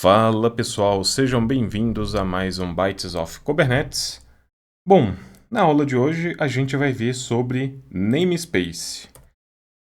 Fala pessoal, sejam bem-vindos a mais um Bytes of Kubernetes. Bom, na aula de hoje a gente vai ver sobre namespace.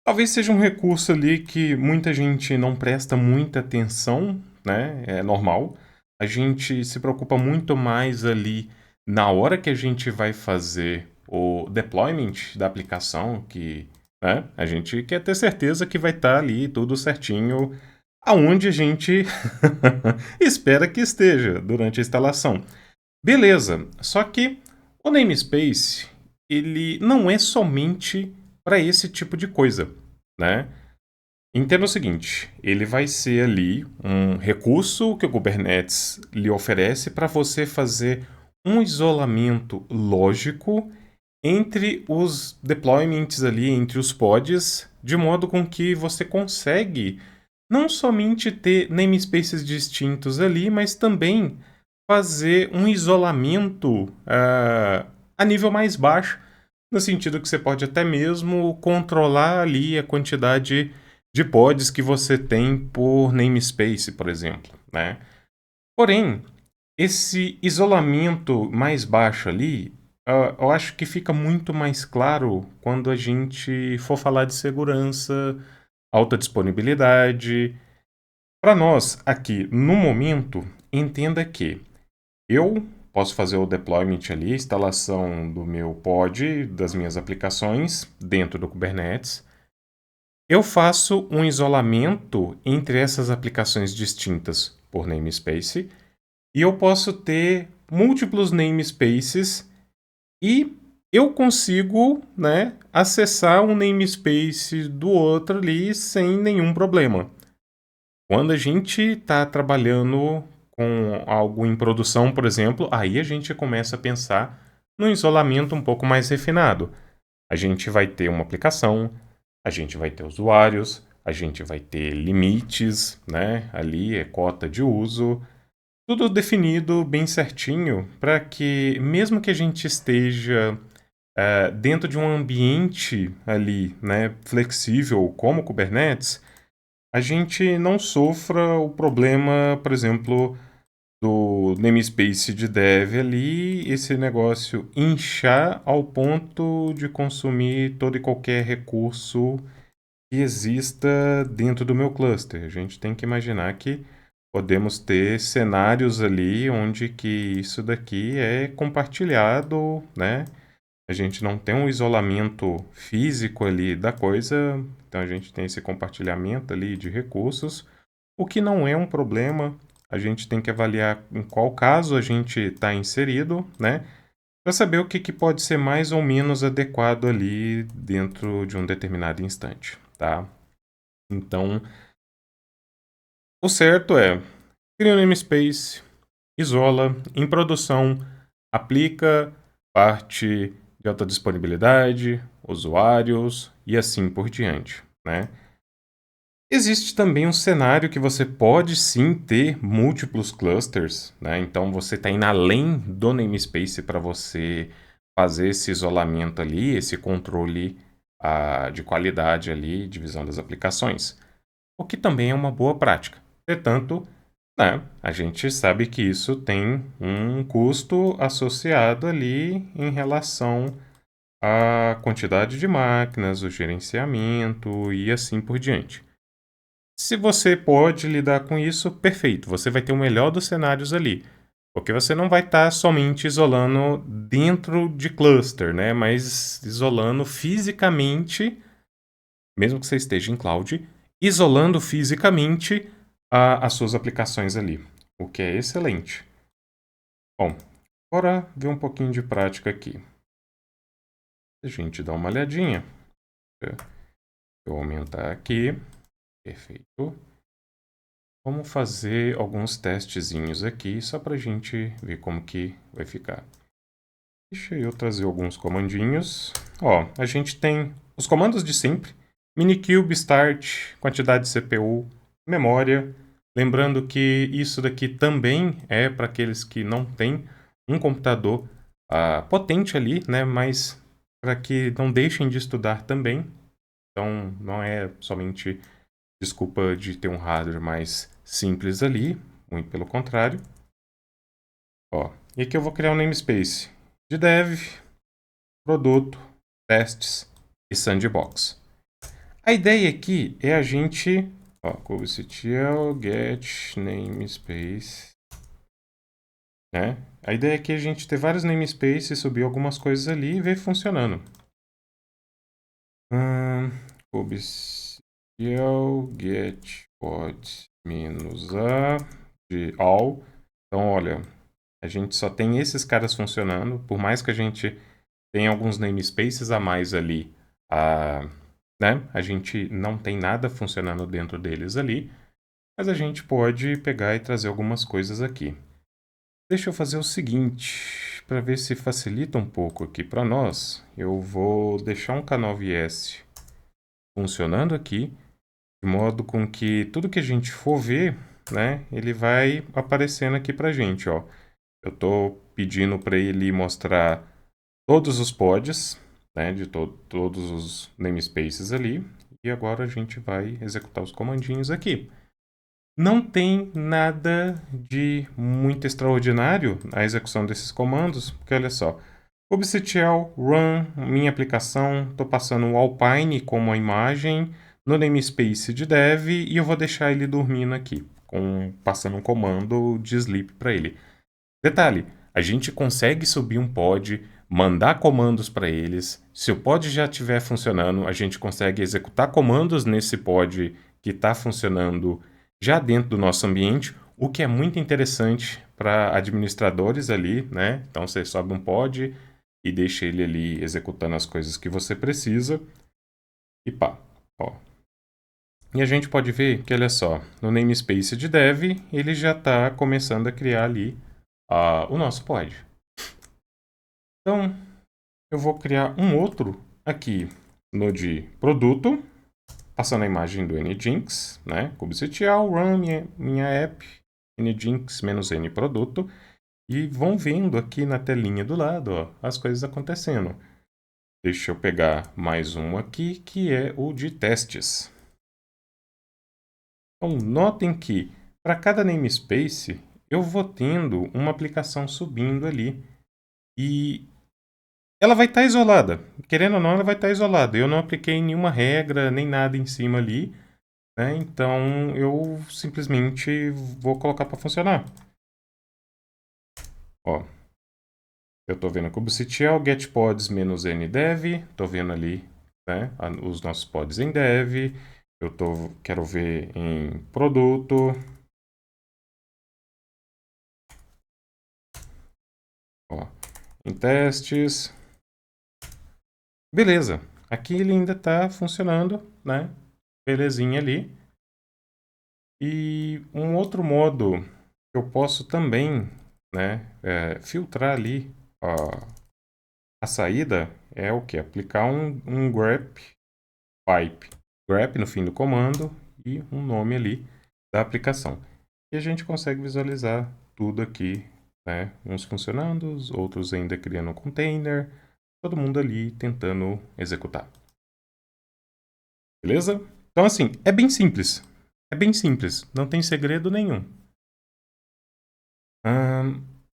Talvez seja um recurso ali que muita gente não presta muita atenção, né? É normal. A gente se preocupa muito mais ali na hora que a gente vai fazer o deployment da aplicação, que, né, a gente quer ter certeza que vai estar ali tudo certinho aonde a gente espera que esteja durante a instalação. Beleza, só que o namespace, ele não é somente para esse tipo de coisa, né? Entenda o seguinte, ele vai ser ali um recurso que o Kubernetes lhe oferece para você fazer um isolamento lógico entre os deployments ali, entre os pods, de modo com que você consegue não somente ter namespaces distintos ali, mas também fazer um isolamento a nível mais baixo, no sentido que você pode até mesmo controlar ali a quantidade de pods que você tem por namespace, por exemplo, né? Porém, esse isolamento mais baixo ali, eu acho que fica muito mais claro quando a gente for falar de segurança, alta disponibilidade. Para nós, aqui, no momento, entenda que eu posso fazer o deployment ali, a instalação do meu pod, das minhas aplicações dentro do Kubernetes. Eu faço um isolamento entre essas aplicações distintas por namespace e eu posso ter múltiplos namespaces e eu consigo, né, acessar um namespace do outro ali sem nenhum problema. Quando a gente está trabalhando com algo em produção, por exemplo, aí a gente começa a pensar no isolamento um pouco mais refinado. A gente vai ter uma aplicação, a gente vai ter usuários, a gente vai ter limites, né? Ali é cota de uso, tudo definido bem certinho para que, mesmo que a gente esteja dentro de um ambiente ali, né, flexível como o Kubernetes, a gente não sofra o problema, por exemplo, do namespace de dev ali, esse negócio inchar ao ponto de consumir todo e qualquer recurso que exista dentro do meu cluster. A gente tem que imaginar que podemos ter cenários ali onde que isso daqui é compartilhado, né? A gente não tem um isolamento físico ali da coisa, então a gente tem esse compartilhamento ali de recursos, o que não é um problema. A gente tem que avaliar em qual caso a gente está inserido, né? Para saber o que pode ser mais ou menos adequado ali dentro de um determinado instante, tá? Então, o certo é, cria um namespace, isola, em produção, aplica parte de alta disponibilidade, usuários e assim por diante, né? Existe também um cenário que você pode sim ter múltiplos clusters, né? Então você está indo além do namespace para você fazer esse isolamento ali, esse controle de qualidade ali, divisão das aplicações, o que também é uma boa prática. Entretanto, né, a gente sabe que isso tem um custo associado ali em relação à quantidade de máquinas, o gerenciamento e assim por diante. Se você pode lidar com isso, perfeito, você vai ter o melhor dos cenários ali. Porque você não vai estar somente isolando dentro de cluster, né? Mas isolando fisicamente, mesmo que você esteja em cloud, isolando fisicamente as suas aplicações ali, o que é excelente. Bom, bora ver um pouquinho de prática aqui. A gente dá uma olhadinha. Eu vou aumentar aqui. Perfeito. Vamos fazer alguns testezinhos aqui, só para a gente ver como que vai ficar. Deixa eu trazer alguns comandinhos. Ó, a gente tem os comandos de sempre. Minikube, start, quantidade de CPU, memória. Lembrando que isso daqui também é para aqueles que não têm um computador potente ali, né? Mas para que não deixem de estudar também. Então, não é somente desculpa de ter um hardware mais simples ali. muito pelo contrário. Ó, e aqui eu vou criar um namespace de dev, produto, testes e sandbox. A ideia aqui é a gente, ó, kubectl get namespace, né? A ideia aqui é a gente ter vários namespaces, subir algumas coisas ali e ver funcionando. Kubectl get pod -a de all. Então, olha, a gente só tem esses caras funcionando, por mais que a gente tenha alguns namespaces a mais ali, né? A gente não tem nada funcionando dentro deles ali, mas a gente pode pegar e trazer algumas coisas aqui. Deixa eu fazer o seguinte, para ver se facilita um pouco aqui para nós, eu vou deixar um K9S funcionando aqui, de modo com que tudo que a gente for ver, né, ele vai aparecendo aqui para a gente, ó. Eu estou pedindo para ele mostrar todos os pods, né, de todos os namespaces ali, e agora a gente vai executar os comandinhos aqui. Não tem nada de muito extraordinário na execução desses comandos, porque olha só, kubectl run minha aplicação, estou passando o Alpine como a imagem no namespace de dev e eu vou deixar ele dormindo aqui, passando um comando de sleep para ele. Detalhe, a gente consegue subir um pod, mandar comandos para eles. Se o pod já estiver funcionando, a gente consegue executar comandos nesse pod que está funcionando já dentro do nosso ambiente, o que é muito interessante para administradores ali, né? Então você sobe um pod e deixa ele ali executando as coisas que você precisa e pá, ó. E a gente pode ver que, olha só, no namespace de dev, ele já está começando a criar ali o nosso pod. Então, eu vou criar um outro aqui no de produto, passando a imagem do Nginx, né? kubectl run minha app, Nginx-n produto, e vão vendo aqui na telinha do lado, ó, as coisas acontecendo. Deixa eu pegar mais um aqui, que é o de testes. Então, notem que para cada namespace, eu vou tendo uma aplicação subindo ali. E ela vai estar isolada. Querendo ou não, ela vai estar isolada. Eu não apliquei nenhuma regra, nem nada em cima ali, né? Então, eu simplesmente vou colocar para funcionar. Ó, eu estou vendo kubectl getPods -ndev, estou vendo ali, né, os nossos pods em dev. Quero ver em produto. Ó, em testes. Beleza. Aqui ele ainda está funcionando, né? Belezinha ali. E um outro modo que eu posso também, né, filtrar ali a saída é o que? Aplicar um grep pipe. Grep no fim do comando e um nome ali da aplicação. E a gente consegue visualizar tudo aqui, né? Uns funcionando, outros ainda criando um container, todo mundo ali tentando executar. Beleza? Então, assim, é bem simples. É bem simples, não tem segredo nenhum.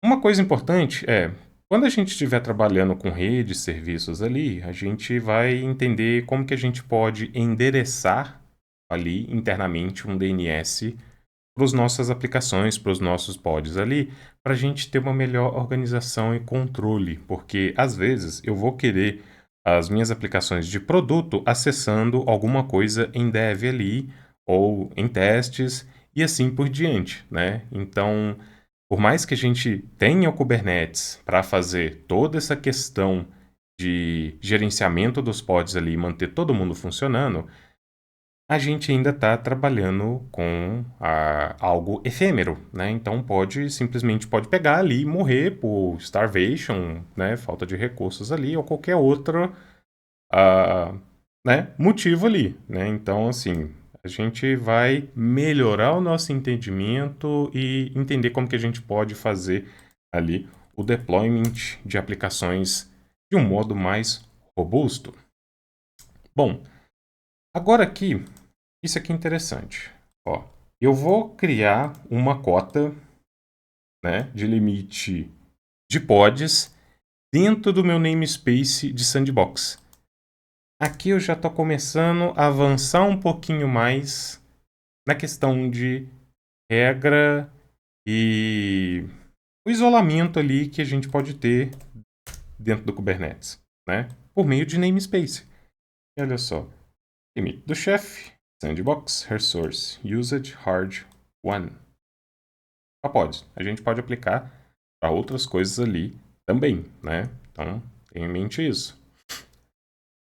Uma coisa importante é, quando a gente estiver trabalhando com redes, serviços ali, a gente vai entender como que a gente pode endereçar ali internamente um DNS para as nossas aplicações, para os nossos pods ali, para a gente ter uma melhor organização e controle, porque às vezes eu vou querer as minhas aplicações de produto acessando alguma coisa em dev ali, ou em testes, e assim por diante, né? Então, por mais que a gente tenha o Kubernetes para fazer toda essa questão de gerenciamento dos pods ali e manter todo mundo funcionando, a gente ainda está trabalhando com algo efêmero, né? Então simplesmente pode pegar ali e morrer por starvation, né? Falta de recursos ali ou qualquer outro né? Motivo ali, né? Então, assim, a gente vai melhorar o nosso entendimento e entender como que a gente pode fazer ali o deployment de aplicações de um modo mais robusto. Bom, agora aqui, isso aqui é interessante. Ó, eu vou criar uma cota, né, de limite de pods dentro do meu namespace de sandbox. Aqui eu já estou começando a avançar um pouquinho mais na questão de regra e o isolamento ali que a gente pode ter dentro do Kubernetes, né? Por meio de namespace. E olha só, limite do chefe, sandbox, resource, usage, hard, one. Pods. A gente pode aplicar para outras coisas ali também, né? Então, tenha em mente isso.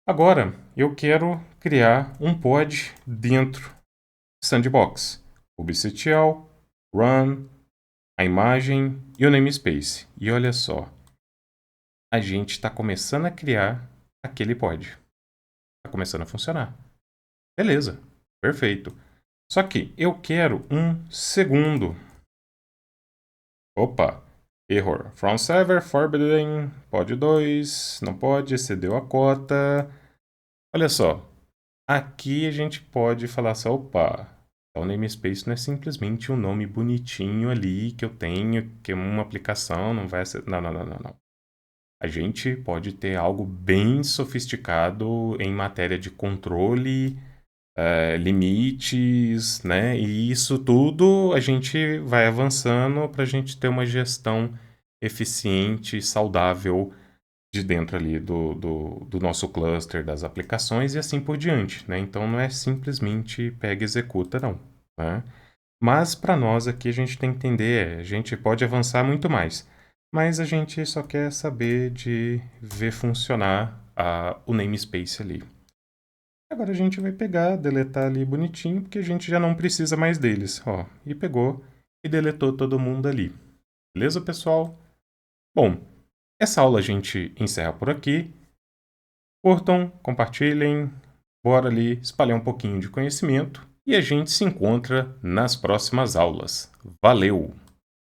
Agora, eu quero criar um pod dentro do sandbox. kubectl, run, a imagem e o namespace. E olha só, a gente está começando a criar aquele pod. Está começando a funcionar. Beleza, perfeito. Só que eu quero um segundo. Opa, error. From server, forbidden, pod 2, não pode, excedeu a cota. Olha só, aqui a gente pode falar assim, opa, o namespace não é simplesmente um nome bonitinho ali que eu tenho, que uma aplicação não vai ser... Não, não, não, não, não. A gente pode ter algo bem sofisticado em matéria de controle, limites, né? E isso tudo a gente vai avançando para a gente ter uma gestão eficiente e saudável de dentro ali do nosso cluster das aplicações e assim por diante, né? Então não é simplesmente pega e executa, não, né? Mas para nós aqui a gente tem que entender, a gente pode avançar muito mais, mas a gente só quer saber de ver funcionar o namespace ali. Agora a gente vai pegar, deletar ali bonitinho, porque a gente já não precisa mais deles, ó. E pegou e deletou todo mundo ali. Beleza, pessoal? Bom, essa aula a gente encerra por aqui. Curtam, compartilhem, bora ali espalhar um pouquinho de conhecimento e a gente se encontra nas próximas aulas. Valeu!